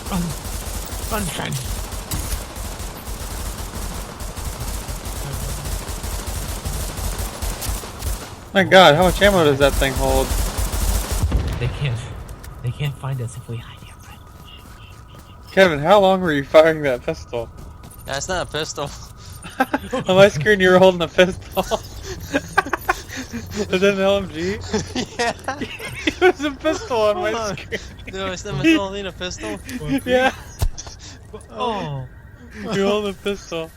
Run! Run, friend! My god, how much ammo does that thing hold? They can't find us if we hide here, friend. Kevin, how long were you firing that pistol? That's not a pistol. On my screen you were holding a pistol. Is that an LMG? Yeah. It was a pistol on my screen. No, it's not holding a pistol. Yeah, Oh! you hold a pistol.